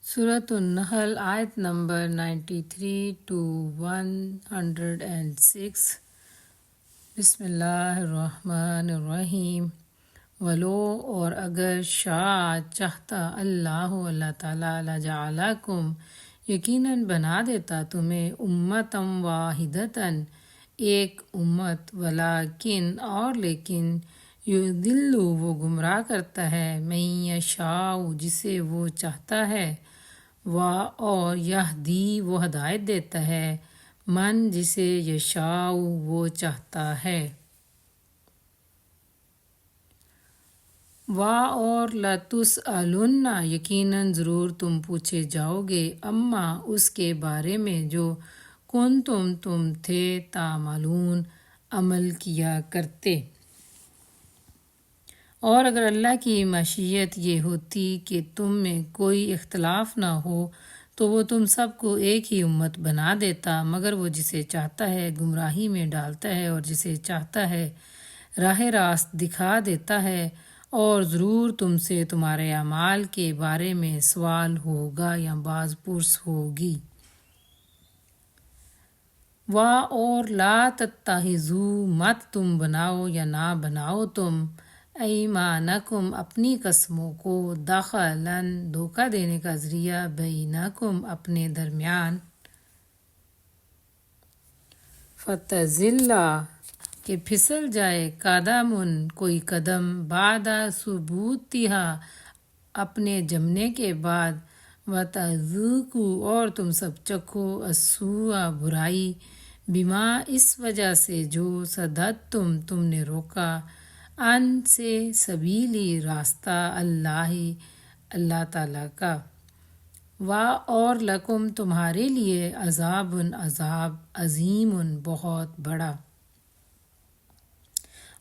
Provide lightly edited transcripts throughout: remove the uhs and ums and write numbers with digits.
سورۃ النحل آیت number 93 to 106۔ بسم اللہ الرحمن الرحیم۔ ولو اور اگر شاء چاہتا اللہ تعالیٰ لجعلکم یقیناً بنا دیتا تمہیں امتم واحدتاً ایک امت، ولیکن اور لیکن یضل وہ گمراہ کرتا ہے من یشاء جسے وہ چاہتا ہے، اور یہدی وہ ہدایت دیتا ہے من جسے یشاء وہ چاہتا ہے۔ اور لتسألن یقیناً ضرور تم پوچھے جاؤ گے اما اس کے بارے میں جو تم تھے تعملون عمل کیا کرتے۔ اور اگر اللہ کی مشیت یہ ہوتی کہ تم میں کوئی اختلاف نہ ہو تو وہ تم سب کو ایک ہی امت بنا دیتا، مگر وہ جسے چاہتا ہے گمراہی میں ڈالتا ہے اور جسے چاہتا ہے راہ راست دکھا دیتا ہے۔ اور ضرور تم سے تمہارے اعمال کے بارے میں سوال ہوگا یا باز پرس ہوگی۔ اور لا تتخذوا مت تم بناؤ یا نہ بناؤ تم ایمانکم اپنی قسموں کو دخلاً دھوکہ دینے کا ذریعہ بینکم اپنے درمیان، فتزل کہ پھسل جائے قدم کوئی قدم بعد ثبوتہا اپنے جمنے کے بعد، وتذوقوا اور تم سب چکھو السوء برائی، بما اس وجہ سے جو صددتم نے روکا ان سے سبیلی راستہ اللہ تعالیٰ کا، اور لکم تمہارے لیے عذاب عظیم بہت بڑا۔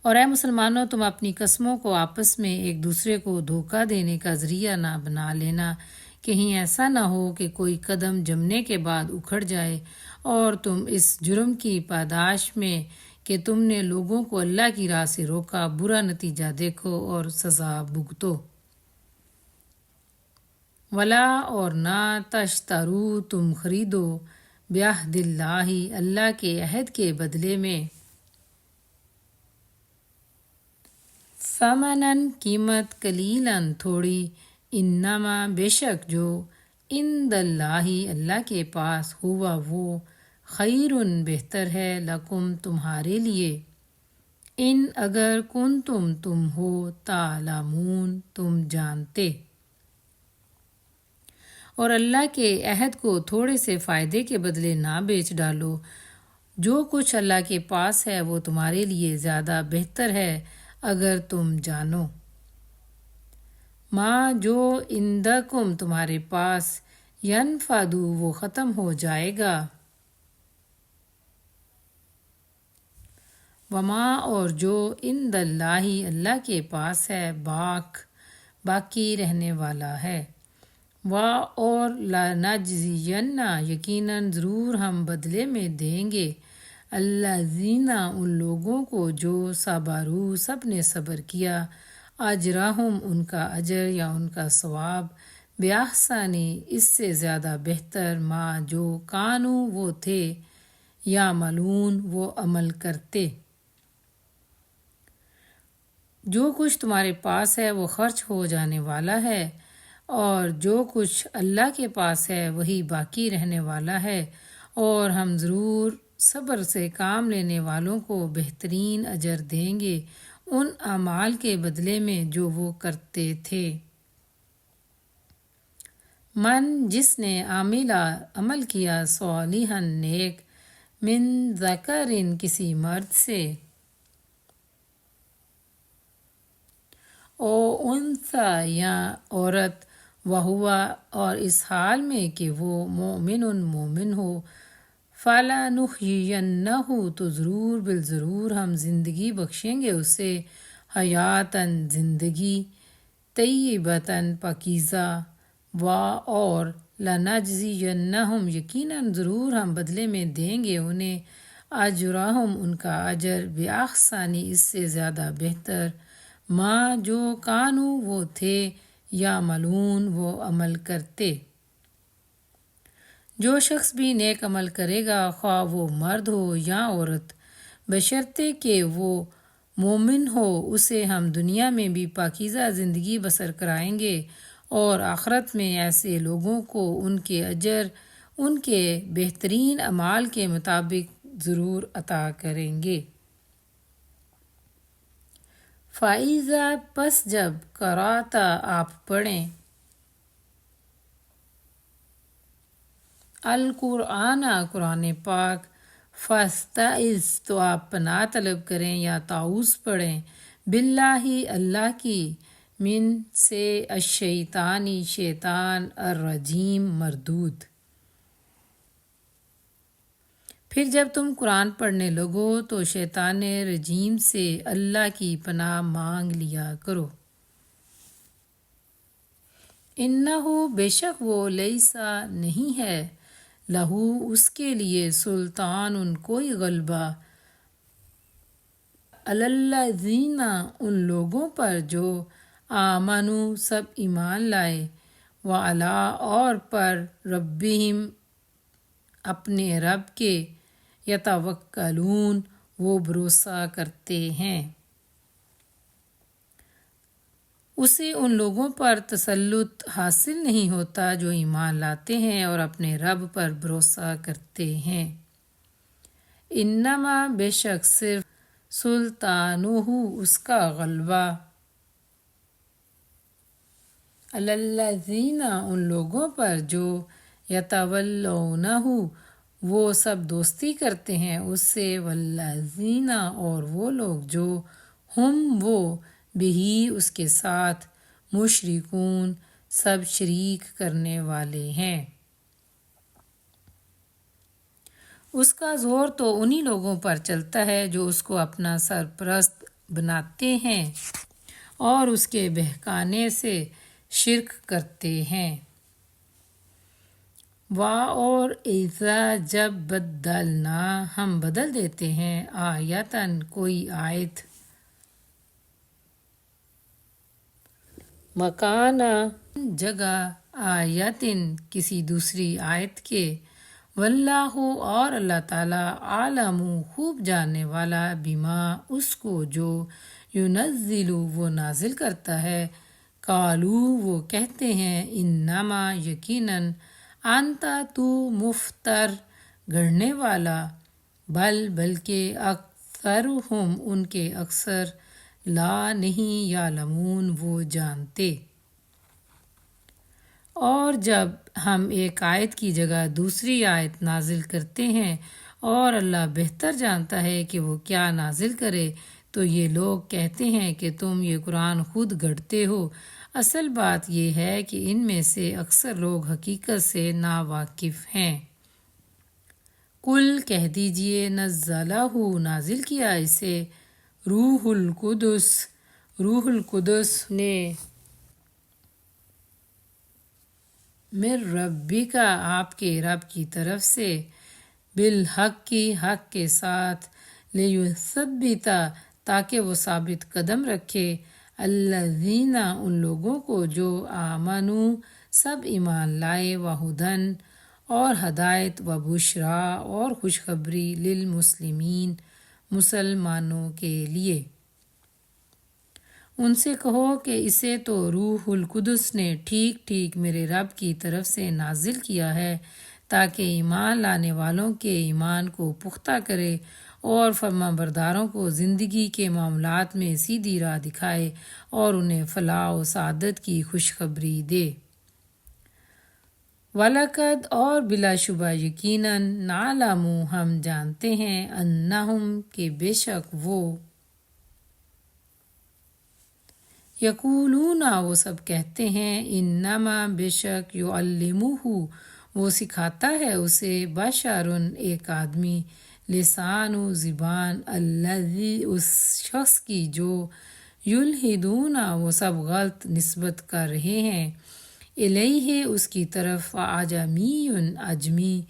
اور اے مسلمانوں تم اپنی قسموں کو آپس میں ایک دوسرے کو دھوکہ دینے کا ذریعہ نہ بنا لینا، کہیں ایسا نہ ہو کہ کوئی قدم جمنے کے بعد اکھڑ جائے اور تم اس جرم کی پاداش میں کہ تم نے لوگوں کو اللہ کی راہ سے روکا برا نتیجہ دیکھو اور سزا بھگتو۔ ولا اور نہ تشترو تم خریدو بعہد اللہ کے عہد کے بدلے میں ثمناً قیمت قلیلاً تھوڑی، انما بے شک جو عند اللہ کے پاس ہوا وہ خیر بہتر ہے لکم تمہارے لیے، ان اگر تم ہو تعلمون تم جانتے۔ اور اللہ کے عہد کو تھوڑے سے فائدے کے بدلے نہ بیچ ڈالو، جو کچھ اللہ کے پاس ہے وہ تمہارے لیے زیادہ بہتر ہے اگر تم جانو۔ ما جو عندکم تمہارے پاس ینفد وہ ختم ہو جائے گا، وما اور جو عند اللہ کے پاس ہے باقی رہنے والا ہے۔ اور لنجزین یقیناً ضرور ہم بدلے میں دیں گے الذین ان لوگوں کو جو صبروا سب نے صبر کیا، اجرہم ان کا اجر یا ان کا ثواب، باحسن اس سے زیادہ بہتر ما جو کانوا وہ تھے یعملون وہ عمل کرتے۔ جو کچھ تمہارے پاس ہے وہ خرچ ہو جانے والا ہے، اور جو کچھ اللہ کے پاس ہے وہی باقی رہنے والا ہے، اور ہم ضرور صبر سے کام لینے والوں کو بہترین اجر دیں گے ان اعمال کے بدلے میں جو وہ کرتے تھے۔ من جس نے عمل کیا صالحاً نیک، من ذکر کسی مرد سے، او انثی یا عورت، وہوا اور اس حال میں کہ وہ مومن ہو، فَلَنُحْيِيَنَّهُ تو بالضرور ہم زندگی بخشیں گے اسے، حیاتاً زندگی، طیبتاً پاکیزہ، اور لَنَجْزِيَنَّهُمْ یقیناً ضرور ہم بدلے میں دیں گے انہیں اجرہم ان کا اجر باحسن اس سے زیادہ بہتر ما جو کانوا وہ تھے یعملون وہ عمل کرتے۔ جو شخص بھی نیک عمل کرے گا خواہ وہ مرد ہو یا عورت بشرطے کہ وہ مومن ہو اسے ہم دنیا میں بھی پاکیزہ زندگی بسر کرائیں گے اور آخرت میں ایسے لوگوں کو ان کے اجر ان کے بہترین اعمال کے مطابق ضرور عطا کریں گے۔ فائزہ پس جب قراءتا آپ پڑھیں القرآن قرآن پاک فاستعذ تو آپ پناہ طلب کریں یا تعوذ پڑھیں باللہ اللہ کی من سے الشیطانی شیطان الرجیم مردود۔ پھر جب تم قرآن پڑھنے لگو تو شیطان رجیم سے اللہ کی پناہ مانگ لیا کرو۔ انہو بے شک وہ لیسا نہیں ہے لہو اس کے لیے سلطان کوئی غلبہ علی الذین ان لوگوں پر جو آمنو سب ایمان لائے وعلی اور پر ربہم اپنے رب کے یتوکلون وہ بھروسہ کرتے ہیں۔ اسے ان لوگوں پر تسلط حاصل نہیں ہوتا جو ایمان لاتے ہیں اور اپنے رب پر بھروسہ کرتے ہیں۔ انما بے شک صرف سلطانہ اس کا غلبہ علی الذین ان لوگوں پر جو یتولونہ وہ سب دوستی کرتے ہیں اس سے والذین اور وہ لوگ جو ہم وہ بہی اس کے ساتھ مشرکون سب شریک کرنے والے ہیں۔ اس کا زور تو انہی لوگوں پر چلتا ہے جو اس کو اپنا سرپرست بناتے ہیں اور اس کے بہکانے سے شرک کرتے ہیں۔ اور اذا جب بدلنا ہم بدل دیتے ہیں آیتن کوئی آیت مکانہ جگہ آیتن کسی دوسری آیت کے واللہ اور اللہ تعالیٰ عالم خوب جاننے والا بما اس کو جو ینزل وہ نازل کرتا ہے قالو وہ کہتے ہیں انما یقیناً انتا تو مفتر گڑھنے والا بلکہ اکثرہم ان کے اکثر لا نہیں یعلمون وہ جانتے۔ اور جب ہم ایک آیت کی جگہ دوسری آیت نازل کرتے ہیں اور اللہ بہتر جانتا ہے کہ وہ کیا نازل کرے تو یہ لوگ کہتے ہیں کہ تم یہ قرآن خود گھڑتے ہو۔ اصل بات یہ ہے کہ ان میں سے اکثر لوگ حقیقت سے ناواقف ہیں۔ قل کہہ دیجئے نزلہ نازل کیا اسے روح القدس نے من ربک آپ کے رب کی طرف سے بالحق کی حق کے ساتھ لیثبت تاکہ وہ ثابت قدم رکھے الذین ان لوگوں کو جو آمنو سب ایمان لائے وہدن اور ہدایت و بشرا اور خوشخبری للمسلمین مسلمانوں کے لیے۔ ان سے کہو کہ اسے تو روح القدس نے ٹھیک ٹھیک میرے رب کی طرف سے نازل کیا ہے تاکہ ایمان لانے والوں کے ایمان کو پختہ کرے اور فرما برداروں کو زندگی کے معاملات میں سیدھی راہ دکھائے اور انہیں فلاح و سعادت کی خوشخبری دے۔ وَلَقَدْ اور بلا شبہ یقیناً نعلم ہم جانتے ہیں انہم کہ بے شک وہ یقولون وہ سب کہتے ہیں انما بے شک یعلمہ وہ سکھاتا ہے اسے بشر ایک آدمی لسان و زبان الذی اس شخص کی جو یلحدون وہ سب غلط نسبت کر رہے ہیں الیہ اس کی طرف اعجمی اجمی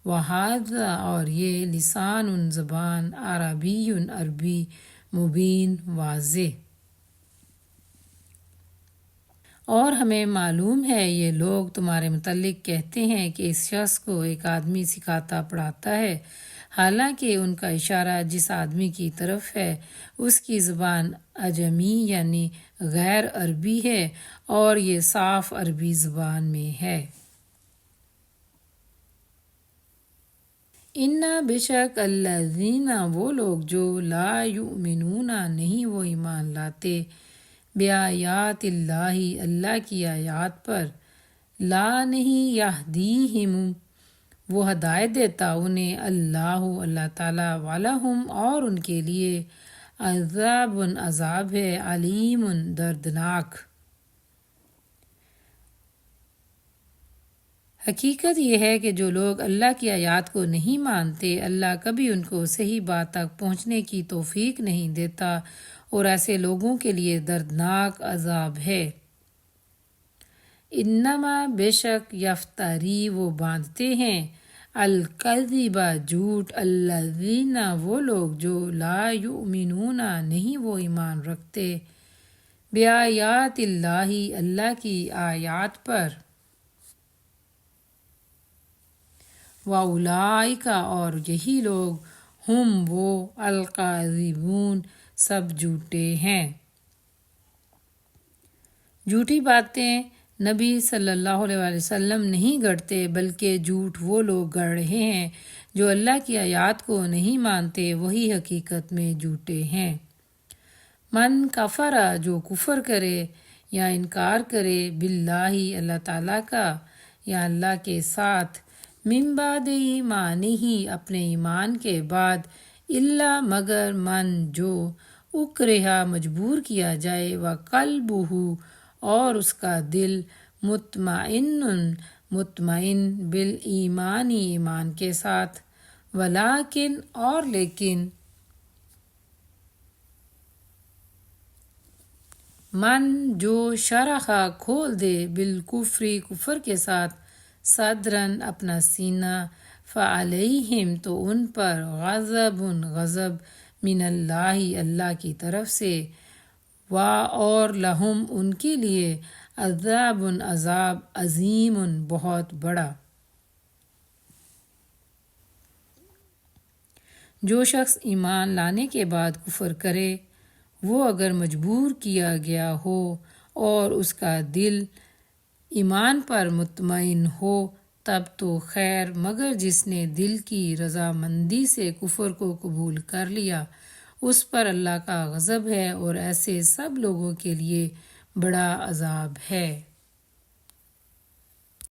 وہذا اور یہ لسان زبان عربی عربی مبین واضح۔ اور ہمیں معلوم ہے یہ لوگ تمہارے متعلق کہتے ہیں کہ اس شخص کو ایک آدمی سکھاتا پڑھاتا ہے، حالانکہ ان کا اشارہ جس آدمی کی طرف ہے اس کی زبان اجمی یعنی غیر عربی ہے اور یہ صاف عربی زبان میں ہے۔ اِنَّ بے شک الذین وہ لوگ جو لا یؤمنون نہیں وہ ایمان لاتے بآیات اللہ اللہ کی آیات پر، لا نہیں یہدیہم وہ ہدایت دیتا انہیں اللہ تعالیٰ ولہم اور ان کے لیے عذاب عذاب ہے علیم دردناک۔ حقیقت یہ ہے کہ جو لوگ اللہ کی آیات کو نہیں مانتے اللہ کبھی ان کو صحیح بات تک پہنچنے کی توفیق نہیں دیتا اور ایسے لوگوں کے لیے دردناک عذاب ہے۔ انما بے شک یفتری وہ باندھتے ہیں الکذب جھوٹ الذین وہ لوگ جو لا یؤمنون نہیں وہ ایمان رکھتے بآیات اللہ اللہ کی آیات پر، وَأُولَئِکَ اور یہی لوگ ہم وہ الکاذبون سب جھوٹے ہیں۔ جھوٹی باتیں نبی صلی اللہ علیہ وسلم نہیں گڑھتے بلکہ جھوٹ وہ لوگ گڑھ رہے ہیں جو اللہ کی آیات کو نہیں مانتے، وہی حقیقت میں جھوٹے ہیں۔ من کفر جو کفر کرے یا انکار کرے باللہ اللہ تعالیٰ کا یا اللہ کے ساتھ، من بعد ایمانہ اپنے ایمان کے بعد، الا مگر من جو اکرہ مجبور کیا جائے وقلبہ اور اس کا دل مطمئن بالایمان ایمان کے ساتھ، ولیکن اور لیکن من جو شرح کھول دے بالکفر کفر کے ساتھ صدرن اپنا سینہ، فعلیہم تو ان پر غضب من اللہ اللہ کی طرف سے، اور لہم ان کے لیے عذاب عذاب عظیم بہت بڑا۔ جو شخص ایمان لانے کے بعد کفر کرے وہ اگر مجبور کیا گیا ہو اور اس کا دل ایمان پر مطمئن ہو تب تو خیر، مگر جس نے دل کی رضامندی سے کفر کو قبول کر لیا اس پر اللہ کا غضب ہے اور ایسے سب لوگوں کے لیے بڑا عذاب ہے۔